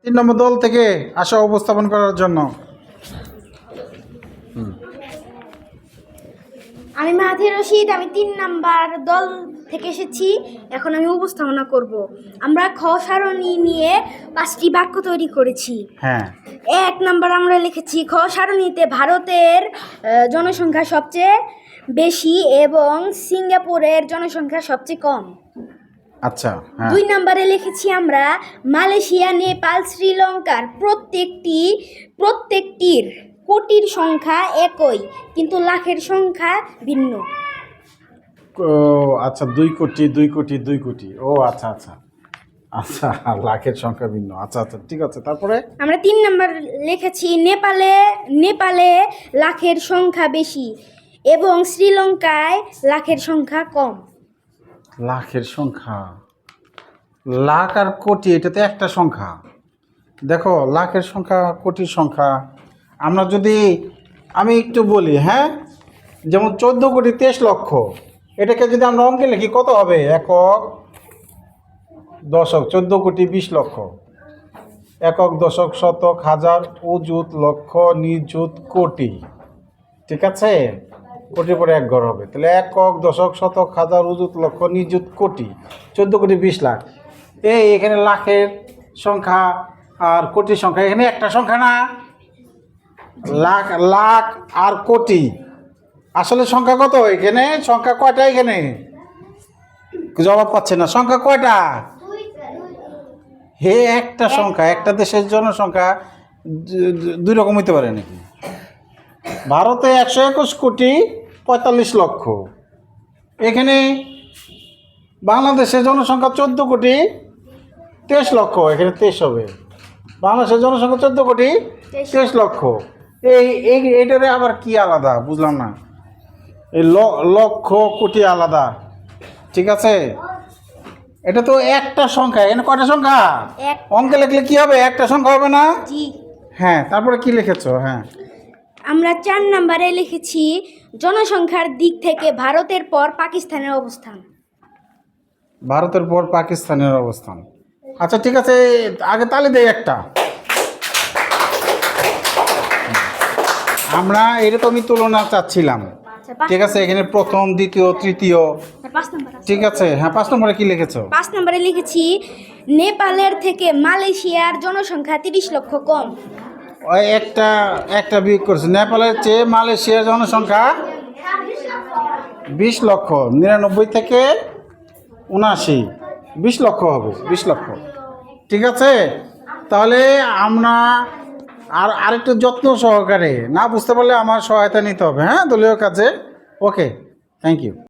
তিন নম্বর দল থেকে আসা উপস্থাপন করার জন্য। আমি মাহাথি রশিদ, আমি 3 নাম্বার দল থেকে এসেছি। এখন আমি উপস্থাপনা করব। আমরা খ সারণী নিয়ে 5টি বাক্য তৈরি করেছি। হ্যাঁ, 1 নাম্বার আমরা লিখেছি খ সারণীতে ভারতের জনসংখ্যা সবচেয়ে বেশি এবং সিঙ্গাপুরের জনসংখ্যা সবচেয়ে কম। আচ্ছা, হ্যাঁ 2 নাম্বারে লিখেছি আমরা মালয়েশিয়া, নেপাল, শ্রীলঙ্কার প্রত্যেকটির কোটির সংখ্যা একই কিন্তু লাখের সংখ্যা ভিন্ন। ও আচ্ছা, 2 কোটি। ও আচ্ছা আচ্ছা আচ্ছা, লাখের সংখ্যা ভিন্ন। আচ্ছা আচ্ছা, ঠিক আছে। তারপরে আমরা 3 নাম্বার লিখেছি নেপালে লাখের সংখ্যা বেশি এবং শ্রীলঙ্কায় লাখের সংখ্যা কম। লাখের সংখ্যা, লাখ আর কোটি এটা তো একটা সংখ্যা। দেখো, লাখের সংখ্যা কোটির সংখ্যা আমরা যদি আমি একটু বলি, হ্যাঁ, যেমন 14,23,00,000, এটাকে যদি আমরা অঙ্কে লিখি কত হবে? একক দশক 14,20,00,000, একক দশক শতক হাজার অযুত লক্ষ নিযুত কোটি। ঠিক আছে, কোটির পরে এক ঘর হবে, তাহলে একক দশক শতক হাজার অযুত লক্ষ নিযুত কোটি, 14,20,00,000। এখানে লাখের সংখ্যা আর কোটির সংখ্যা, এখানে একটা সংখ্যা না, লাখ লাখ আর কোটি। আসলে সংখ্যা কত? এখানে সংখ্যা কয়টা? এখানে জবাব পাচ্ছে না, সংখ্যা কয়টা? হে, একটা সংখ্যা। একটা দেশের জনসংখ্যা দুই রকম হইতে পারে নাকি? ভারতে 121,45,00,000, এখানে বাংলাদেশের জনসংখ্যা 14,23,00,000, এখানে 23 হবে। বাংলাদেশের জনসংখ্যা 14,23,00,000। এইটারে আবার কি আলাদা বুঝলাম না। এই লক্ষ কোটি আলাদা, ঠিক আছে। এটা তো একটা সংখ্যা, এখানে কয়টা সংখ্যা? অঙ্কে লিখলে কি হবে? একটা সংখ্যা হবে না? জি। হ্যাঁ, তারপরে কি লিখেছো? হ্যাঁ, আমরা 4 নাম্বারে লিখেছি জনসংখ্যার দিক থেকে ভারতের পর পাকিস্তানের অবস্থান। ভারতের পর পাকিস্তানের অবস্থান। আচ্ছা, ঠিক আছে, আগে তালি দেই একটা। আমরা এরকমই তুলনা চাচ্ছিলাম, ঠিক আছে। এখানে প্রথম, দ্বিতীয়, তৃতীয়, 5 নাম্বার আছে। ঠিক আছে। হ্যাঁ, 5 নম্বরে কি লিখেছো? 5 নাম্বারে লিখেছি নেপালের থেকে মালয়েশিয়ার জনসংখ্যা 30 লক্ষ কম। ওই একটা বিয়োগ করছে। নেপালের চেয়ে মালয়েশিয়ার জনসংখ্যা 20 লক্ষ। 99 থেকে 79, 20 লক্ষ হবে, 20 লক্ষ। ঠিক আছে, তাহলে আমরা আরেকটু যত্ন সহকারে, না বুঝতে পারলে আমার সহায়তা নিতে হবে, হ্যাঁ, দলীয় কাজে। ওকে, থ্যাংক ইউ।